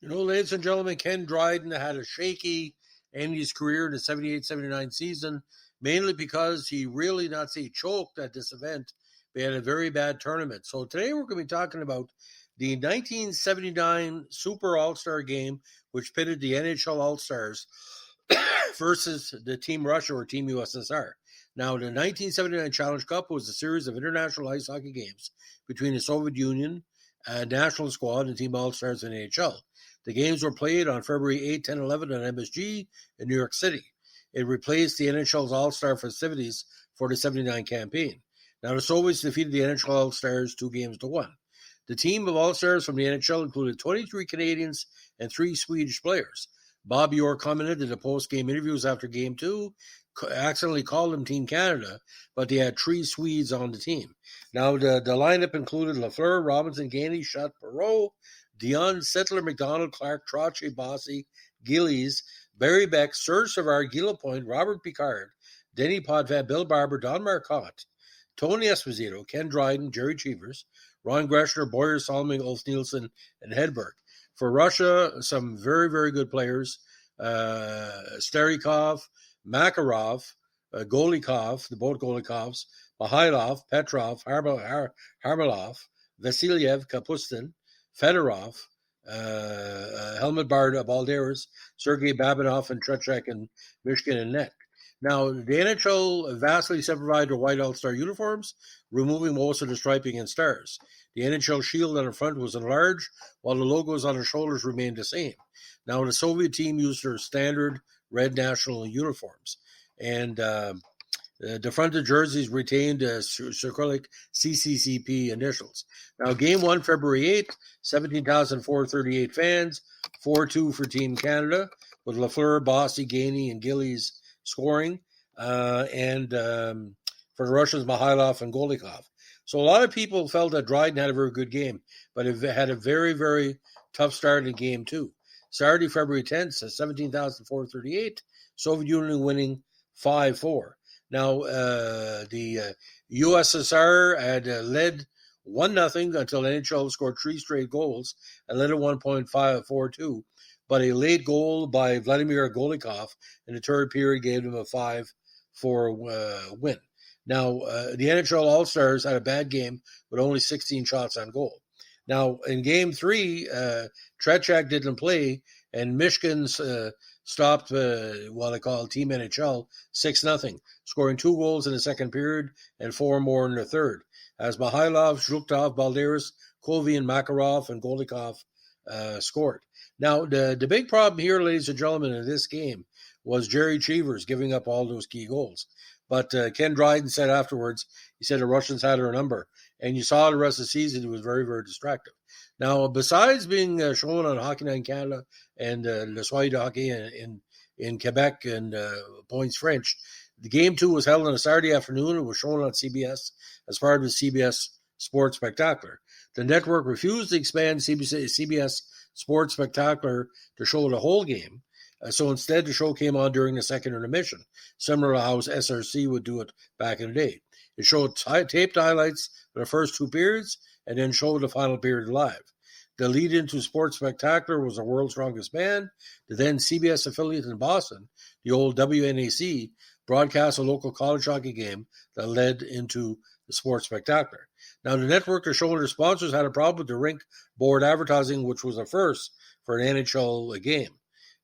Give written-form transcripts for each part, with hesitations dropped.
Ladies and gentlemen, Ken Dryden had a shaky end of his career in the 78-79 season, mainly because he really, not say choked at this event, but had a very bad tournament. So today we're going to be talking about the 1979 Super All-Star game, which pitted the NHL All-Stars versus the Team Russia or Team USSR. Now, the 1979 Challenge Cup was a series of international ice hockey games between the Soviet Union national squad and Team All-Stars in NHL. The games were played on February 8, 10, 11 on MSG in New York City. It replaced the NHL's All-Star festivities for the 79 campaign. Now, the Soviets defeated the NHL All-Stars 2-1. The team of All-Stars from the NHL included 23 Canadians and 3 Swedish players. Bob Orr commented in the post-game interviews after Game 2, accidentally called them Team Canada, but they had 3 Swedes on the team. Now, the lineup included Lafleur, Robinson, Gainey, Shutt, Perreault, Dion, Settler, McDonald, Clark, Trottier, Bossy, Gillies, Barry Beck, Serge Savard, Guy Lapointe, Robert Picard, Denny Potvin, Bill Barber, Don Marcotte, Tony Esposito, Ken Dryden, Jerry Cheevers, Ron Greschner, Boyer, Solomon, Ulf Nielsen, and Hedberg. For Russia, some very, very good players. Starikov, Makarov, Golikov, the both Golikovs, Mihailov, Petrov, Harmelov, Vasiliev, Kapustin, Fedorov, Helmut Balderas, Sergei Babinov, and Trechek and Mishkin and net. Now, the NHL vastly simplified their white All-Star uniforms, removing most of the striping and stars. The NHL shield on the front was enlarged, while the logos on the shoulders remained the same. Now, the Soviet team used their standard red national uniforms. And the front of jerseys retained Cyrillic CCCP initials. Now, Game 1, February 8th, 17,438 fans, 4-2 for Team Canada, with Lafleur, Bossy, Gainey, and Gillies scoring, and for the Russians, Mihailov and Golikov. So a lot of people felt that Dryden had a very good game, but it had a very, very tough start in Game 2. Saturday, February 10th, 17,438, Soviet Union winning 5-4. Now, the USSR had led 1-0 until the NHL scored 3 straight goals and led at 1.542. But a late goal by Vladimir Golikov in the third period gave them a 5-4 win. Now, the NHL All-Stars had a bad game with only 16 shots on goal. Now, in Game 3, Trechak didn't play, and Mishkin stopped what I call Team NHL 6-0, scoring 2 goals in the second period and 4 more in the third, as Mihailov, Zhuktov, Balderas, Kovian, Makarov, and Golikov scored. Now, the big problem here, ladies and gentlemen, in this game was Jerry Cheevers giving up all those key goals. But Ken Dryden said afterwards, he said the Russians had her number. And you saw the rest of the season, he was very, very distracted. Now, besides being shown on Hockey Night in Canada and Le Soir de Hockey in Quebec and Points French, the Game 2 was held on a Saturday afternoon and was shown on CBS as part of the CBS Sports Spectacular. The network refused to expand CBS Sports Spectacular to show the whole game. So instead, the show came on during the second intermission, similar to how SRC would do it back in the day. It showed taped highlights for the first 2 periods and then showed the final period live. The lead into Sports Spectacular was the World's Strongest Man. The then CBS affiliate in Boston, the old WNAC, broadcast a local college hockey game that led into the Sports Spectacular. Now, the network are showing their sponsors had a problem with the rink board advertising, which was a first for an NHL game.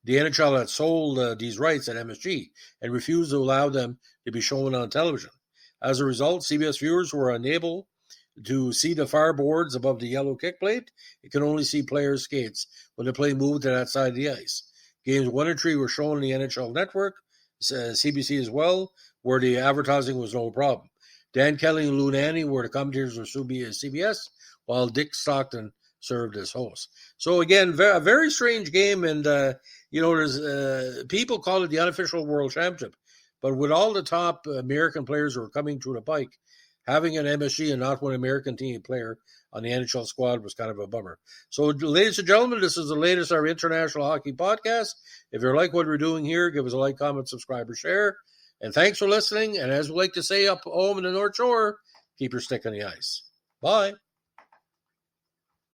The NHL had sold these rights at MSG and refused to allow them to be shown on television. As a result, CBS viewers were unable to see the far boards above the yellow kick plate. You can only see players' skates when the play moved to that side of the ice. Games 1 and 3 were shown on the NHL network, CBC as well, where the advertising was no problem. Dan Kelly and Lou Nanne were the commentators for CBS, while Dick Stockton served as host. So again, a very strange game, and there's people call it the unofficial World Championship, but with all the top American players who are coming through the pike, having an MSG and not one American team player on the NHL squad was kind of a bummer. So, ladies and gentlemen, this is the latest of our International Hockey Podcast. If you like what we're doing here, give us a like, comment, subscribe, or share. And thanks for listening. And as we like to say up home in the North Shore, keep your stick on the ice. Bye.